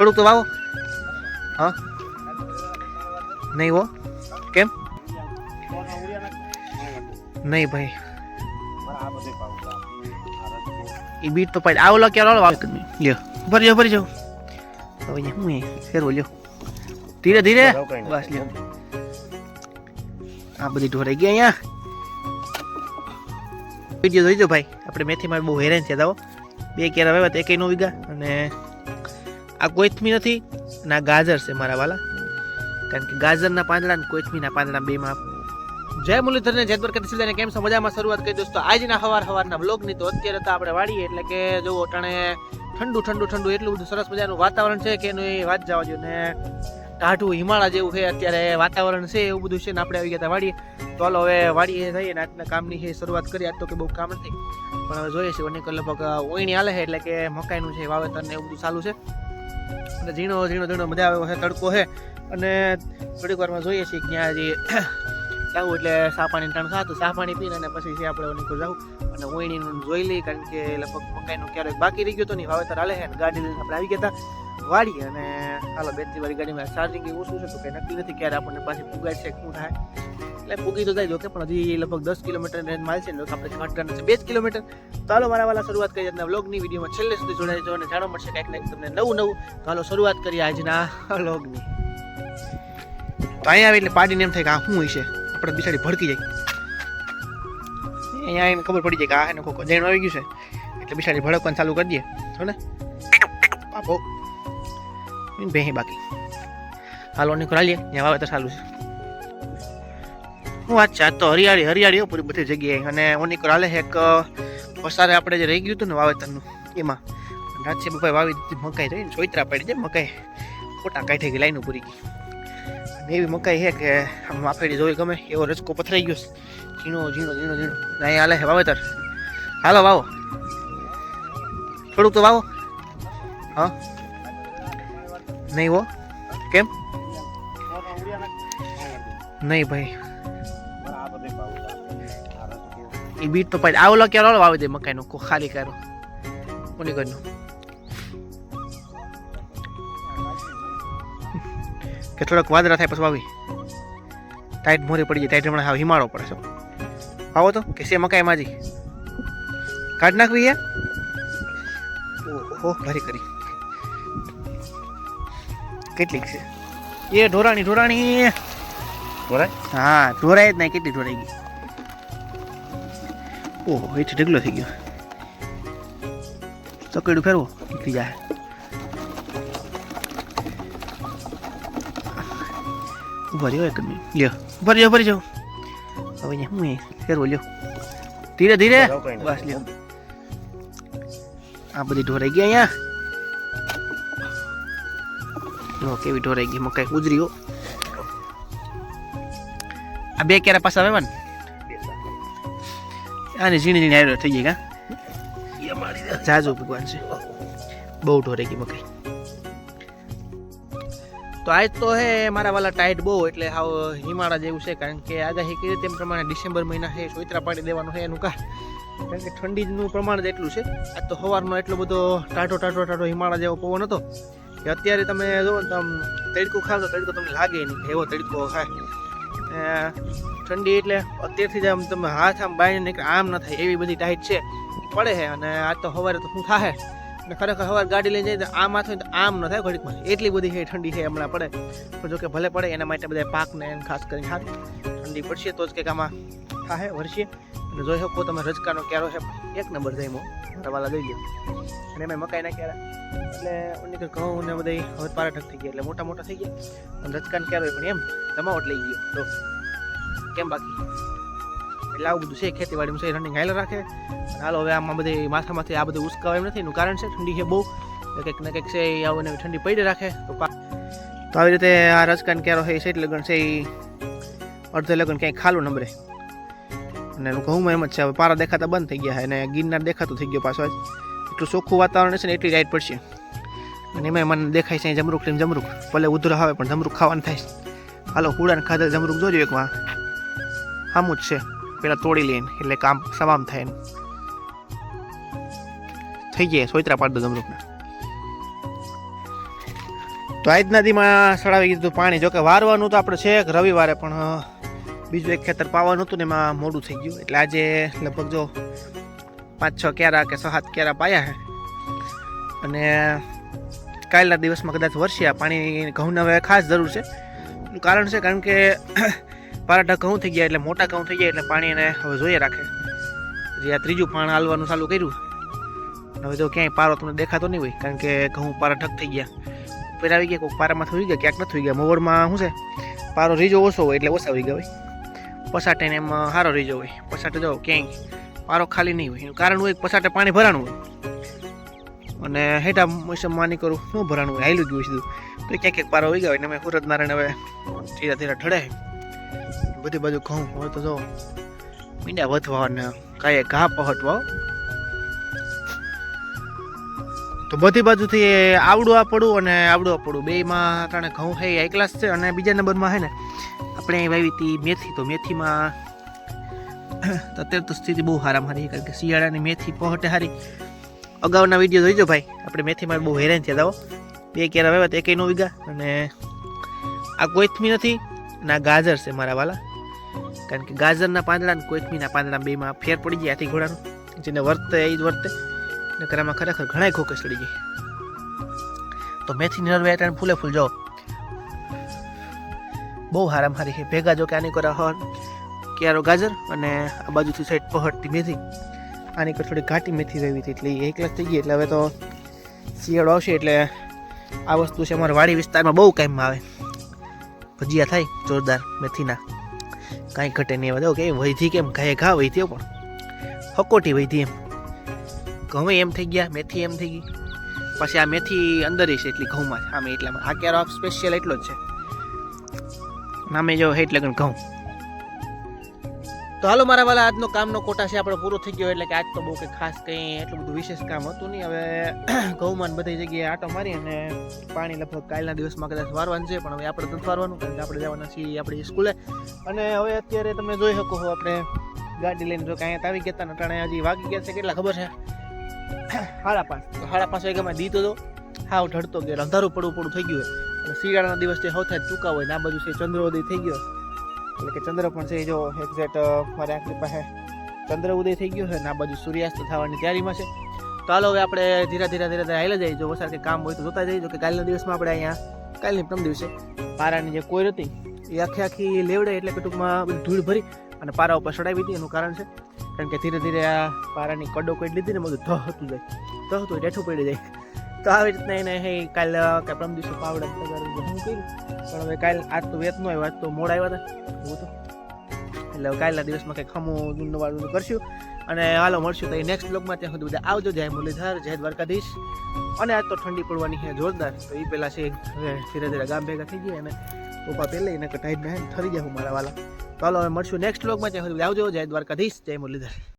થોડુંક તો વાવો. હા નહીં હો, કેમ નહીં ભાઈ, એ બીટ તો પાડી આવો લો ક્યારે વાવ લ્યો ભરી જાઓ હવે હું ફેરવો લ્યો ધીરે ધીરે બસ લ્યો. આ બધી ઢોરાઈ ગઈ અહીંયા. વિડીયો જોઈજો ભાઈ, આપણે મેથીમાં બહુ હેરાન છે દાવો. 2 કેરા વાવ્યા તો 1 નો વીઘા, અને આ કોથમી નથી અને આ ગાજર છે મારા વાલા, કારણ કે ગાજરના પાંદડા અને કોથમીના પાંદડા બેમાં. જય મુરલીધરને જય દ્વારકાધીશ, કેમ છો મજામાં? શરૂઆત કરી દોસ્તો આજના સવારના બ્લોગની. તો અત્યારે તો આપણે વાડીએ, એટલે કે જો અટાણે ઠંડુ એટલું બધું સરસ મજાનું વાતાવરણ છે કે એનું એ વાત જવા દો ને. ટાઢું હિમાળા જેવું છે અત્યારે વાતાવરણ છે, એવું બધું છે ને. આપણે આવી ગયા હતા વાડીએ, તો હાલો હવે વાડીએ જઈએ ને આજના કામની છે શરૂઆત કરીએ. આજ તો કે બહુ કામ નથી, પણ હવે જોઈએ છે ઓની લગભગ ઓયણી હાલે છે, એટલે કે મકાઈનું છે વાવેતર ને એવું બધું ચાલુ છે. અને ઝીણો મજા આવે છે, તડકો છે. અને થોડીક વારમાં જોઈએ છીએ ત્યાં હજી જાવું, એટલે ચા પાણી ટાણ ખાતું, ચા પાણી પીને અને પછી છે આપણે ઓની જવું અને ઓયણીનું જોઈ લઈએ, કારણ કે લગભગ મકાઈનું ક્યારેક બાકી રહી ગયું તો નહીં, વાવેતર હાલે છે. ગાડી લઈને આપણે આવી ગયા હતા વાડીએ, અને હાલો બેટરી વાળી ગાડીમાં ચાર્જિંગ ઓછું છે તો કંઈ નક્કી નથી ક્યારે આપણને પાછી પુગાય છે શું થાય. એટલે પૂગી તો જાય જો કે, પણ હજી લગભગ 10 કિલોમીટર રેન્જ માલ છે ને, આપણે ઘાટવાના છે 2 કિલોમીટર. તો હાલો મારા વાલા શરૂઆત કરીએ આજના વ્લોગની. વિડીયોમાં છેલ્લે સુધી જોડાઈ જાઓ અને જાણવા મળશે કંઈક ને તમને નવું. તો હાલો શરૂઆત કરીએ આજના વ્લોગની. તો અહીંયા આવે એટલે પાડીને એમ થાય કે આ શું હોય છે, આપણે બિચારી ભડકી જાય. અહીંયા એને ખબર પડી જાય કે આ એને કોઈ જૈન આવી ગયું છે, એટલે બિચારી ભડકવાનું ચાલુ કરી દે છો ને પાપો બેહી. બાકી હાલો નીકળા લઈએ, ત્યાં વાવેતર ચાલુ છે. હું વાત છે, આજ તો હરિયાળી પૂરી બધી જગ્યાએ. અને ઓનીકર હાલે એક પસારે આપણે જે રહી ગયું હતું ને વાવેતરનું, એમાં રાતસે બપાઈ વાવી દીધી મકાઈ રહી ને, સોયત્રા પાડી જાય મકાઈ, ખોટા કાઢી ગઈ, લાઈનો પૂરી ગઈ. અને એવી મકાઈ છે કે આમ માફેડી જોઈ ગમે એવો રચકો પથરાઈ ગયો, ઝીણો. અહીંયા હાલે છે વાવેતર. હાલો વાવો, થોડુંક તો વાવો. હા નહીં હો, કેમ નહીં ભાઈ, એ બીટ તો પાડી આવો લો ક્યારે વાવી દે મકાઈનો ખાલી કરો કોની કરનું કે થોડોક વાદળા થાય પછી વાવી. ટાઈટ મોરી પડી જાય, ટાઈટ હમણાં હાવ હિમાળો પડે છે. આવો તો કે છે મકાઈ માજી કાઢ નાખવી હે. ઓહો ભારી કરી કેટલીક છે એ ઢોરાણી ઢોરાય. હા ઢોરાય જ નહીં, કેટલી ઢોરાઈ ગઈ. ઓહો એથી ઢગલો થઈ ગયો. ચકડું ફેરવો નીકળી જાય. ઉભા રહ્યો એક મિનિટ, લ્યો ભરી જાઓ. હવે હું ફેરવો લ્યો ધીરે ધીરે બસ લ્યો. આ બધી ઢોરાઈ ગઈ અહીંયા. કેવી ઢોરાઈ ગઈ મકાઈ ગુજરી. આ 2 કેરા પાછા આવે ને, આને ઝીણી આવ્યો થઈ ગઈ. કા જાજુ ભગવાન છે, બહુ ઢોરાઈ ગઈ મકાઈ. તો આજ તો હે મારા વાલા ટાઈટ બહુ, એટલે હાવ હિમાળા જેવું છે. કારણ કે આગાહી કરી તેમ પ્રમાણે ડિસેમ્બર મહિના છે, સોયત્રા પાડી દેવાનું છે એનું કારણ કે ઠંડીનું પ્રમાણ જ એટલું છે. આજ તો સવારનો એટલો બધો ટાઢો હિમાળા જેવો પવન હતો કે અત્યારે તમે જુઓ ને, તમે તડકું ખાવ તો તડકો તમને લાગે નહીં, એવો તડકો ખાય. ઠંડી એટલે અત્યારથી જ આમ તમે હાથ આમ બાઈને નીકળે આમ ન થાય એવી બધી ટાઈટ છે પડે છે. અને આજ તો સવારે તો શું થાય, અને ખરેખર સવારે ગાડી લઈને જાય તો આમ હાથ હોય તો આમ ન થાય ઘડીકમાં, એટલી બધી છે ઠંડી છે હમણાં પડે. પણ જો કે ભલે પડે, એના માટે બધા પાકને ખાસ કરીને સારું ઠંડી પડશે તો જ કંઈક આમાં થાય વરસે. અને જોઈ શકો તમે રજકાનો ક્યારો છે, 1 નંબર જઈમો રવાલા દઈ લે. અને એમાં મકાઈના ક્યારા, એટલે ઓની ઘઉં ને બધા હવે પારાઠક થઈ ગયા, એટલે મોટા થઈ ગયા. અને રજકાન ક્યારો પણ એમ જમાવટ લઈ ગયો તો કેમ. બાકી એટલે આવું બધું છે ખેતીવાડીમાં છે, રનિંગ હાઈલ રાખે. હાલો હવે આમાં બધી માથામાંથી આ બધું ઉસકાવા એમ નથી, એનું કારણ છે ઠંડી છે બહુ, કંઈક ને કંઈક છે આવું ને ઠંડી પડી રાખે. તો આવી રીતે આ રજકાન ક્યારો છે, સેટ લગન છે, એ અડધે લગન ક્યાંય ખાલું નંબરે. અને ઘઉંમાં એમ જ છે, હવે પારા દેખાતા બંધ થઈ ગયા છે, અને ગિરનાર દેખાતું થઈ ગયો પાછો. એટલું ચોખ્ખું વાતાવરણ છે ને એટલી ટાઈટ પડશે. અને એમાં મને દેખાય છે જમરૂક લઈને જમરૂક, ભલે ઉધરા આવે પણ જમરૂક ખાવાનું થાય. હાલો હુડાને ખાધેલ જમરૂક જોજો એકવાર, સામું જ છે. પેલા તોડી લઈને એટલે કામ સમામ થાય એનું થઈ જાય. સોયત્રા પાડી દો જમરૂકના. તો આજના દીમાં સડાવી દીધું પાણી. જોકે વારવાનું તો આપણે છે રવિવારે, પણ બીજું એક ખેતર પાવાનું હતું ને એમાં મોડું થઈ ગયું. એટલે આજે લગભગ જો 5-6 ક્યારા કે 7 ક્યારા પાયા છે. અને કાલના દિવસમાં કદાચ વરસે. આ પાણી ઘઉંને હવે ખાસ જરૂર છે. એનું કારણ છે કારણ કે પારાઠા ઘઉં થઈ ગયા, એટલે મોટા ઘઉં થઈ ગયા, એટલે પાણી એને હવે જોઈએ રાખે. આ ત્રીજું પાણ હાલવાનું ચાલુ કર્યું. હવે તો ક્યાંય પારો તમને દેખાતો નહીં હોય, કારણ કે ઘઉં પારા ઢક થઈ ગયા. ઉપર આવી ગયા, કોઈક પારામાં થઈ ગયા, ક્યાંક નથી થઈ ગયા. મોવડમાં શું છે, પારો રીજો ઓછો હોય એટલે ઓછા આવી ગયા હોય. પસાટે ને એમાં સારો રીજો હોય. પસાટે જાઓ ક્યાંય પારો ખાલી નહીં હોય. એનું કારણ હોય પસાટે પાણી ભરાણું હોય, અને હેઠા મોસમ માની કરું શું ભરાણું હોય, હાઈલું ગયું સીધું. તો ક્યાંક ક્યાંક પારો આવી ગયા હોય. ને અમે સુરત નારાયણ હવે ધીરે ધીરે ઠડે બધી બાજુ ઘઉં હોય. તો જો મીંડા વધવા ને કાંઈ ઘા પહટવા. તો બધી બાજુથી આવડું આપડું અને આવડું આપડું બેમાં ત્રણે ઘઉં છે હાઈ ક્લાસ છે. અને બીજા નંબરમાં છે ને આપણે અહીં વાવી હતી મેથી. તો મેથીમાં અત્યારે તો સ્થિતિ બહુ હારામ હારી, કારણ કે શિયાળાની મેથી પહોંટે હારી. અગાઉના વિડીયો જોઈજો ભાઈ, આપણે મેથીમાં બહુ હેરાન થયા હતા. 2 ક્યારા વાવ્યા, એકેય નો વીઘા. અને આ કોથમી નથી ને આ ગાજર છે મારા વાલા, કારણ કે ગાજરના પાંદડા ને કોથમીના પાંદડા બેમાં ફેર પડી જાય હાથી ઘોડાનું. જેને વર્તે એ જ વર્તે, નકર આમાં ખરેખર ઘણા ખોકે ચડી જાય. તો મેથી નરવે એટલે ફૂલે ફૂલ જાઓ બહુ હારામ હારી છે. ભેગા જો કે આની કરા હર ક્યારો ગાજર અને આ બાજુથી સાઈડ પહટતી મેથી. આની કર થોડી ઘાટી મેથી વાવી હતી, એટલે એક લાખ થઈ ગઈ. એટલે હવે તો શિયાળો આવશે એટલે આ વસ્તુ છે અમારા વાડી વિસ્તારમાં બહુ કામમાં આવે. ભજીયા થાય જોરદાર મેથીના, કાંઈ ઘટે નહીં. હવે કે વૈધી કેમ ઘાએ ઘા વૈધ્યો, પણ હકોટી વૈધી એમ. ઘઉં એમ થઈ ગયા, મેથી એમ થઈ ગઈ. પછી આ મેથી અંદર છે એટલી ઘઉંમાં આમે એટલામાં. આ ક્યારો સ્પેશિયલ એટલો જ છે, નામે જો એટલે ઘઉં. તો હાલો મારા વાલા, આજનો કામનો કોટા છે આપણો પૂરો થઈ ગયો. એટલે કે આજ તો બહુ કંઈ ખાસ કંઈ એટલું બધું વિશેષ કામ હતું નહીં. હવે ઘઉંમાં બધી જગ્યાએ આટો મારી અને પાણી લગભગ કાલના દિવસમાં કદાચ વારવાનું છે, પણ હવે આપણે નથી વારવાનું, કારણ કે આપણે જવાના છીએ આપણી સ્કૂલે. અને હવે અત્યારે તમે જોઈ શકો છો, આપણે ગાડી લઈને જો કાંઈ આવી ગયા હતા, અટાણે હજી વાગી ગયા છે કેટલા ખબર છે, 5:30. 5:30 વાગ્યામાં દીધો તો હાવ ઢળતો ગયો, અંધારું પડવું થઈ ગયું હોય. અને શિયાળાના દિવસ જે સૌથી ટૂંકા હોય ને આ બાજુ છે ચંદ્રોદય થઈ ગયો, એટલે કે ચંદ્ર પણ છે જો એક્ઝેક્ટ મારી આંખની પાસે ચંદ્ર ઉદય થઈ ગયો છે ને આ બાજુ સૂર્યાસ્ત થવાની તૈયારીમાં છે. તો હાલો હવે આપણે ધીરે ધીરે હાલે જઈએ. જો વસાર કે કામ હોય તો જોતા જઈએ. કે કાલના દિવસમાં આપણે અહીંયા કાલની પ્રથમ દિવસે પારાની જે કોઈર હતી એ આખી લેવડે, એટલે કે ટૂંકમાં બધી ધૂળ ભરી અને પારા ઉપર ચડાવી હતી. એનું કારણ છે કારણ કે ધીરે ધીરે આ પારાની કડો કોઈ લીધી ને બધું થતું જાય, ડેઠું પડી જાય. તો આવી રીતના એને કાલ કે પ્રથમ દિવસે પાવડા કર્યું. પણ હવે કાલ આજ તો વેત ન આવ્યો, આજ તો મોડા આવ્યા હતા એવું તો. એટલે કાલના દિવસમાં કંઈક ખમું જૂનવાળું કરશું. અને હાલો મળશું તો એ નેક્સ્ટ બ્લોગમાં. ત્યાં સુધી બધા આવજો. જય મુરલીધર, જય દ્વારકાધીશ. અને આજ તો ઠંડી પડવાની છે જોરદાર. તો એ પહેલાં છે હવે ધીરે ધીરે ગામ ભેગા થઈ ગયા અને ટોપા પહેલે એને ટાઈટ ને ઠરી જાય હું મારા વાલા. તો હાલો હવે મળશું નેક્સ્ટ બ્લોગમાં. ત્યાં સુધી આવજો. જય દ્વારકાધીશ, જય મુરલીધર.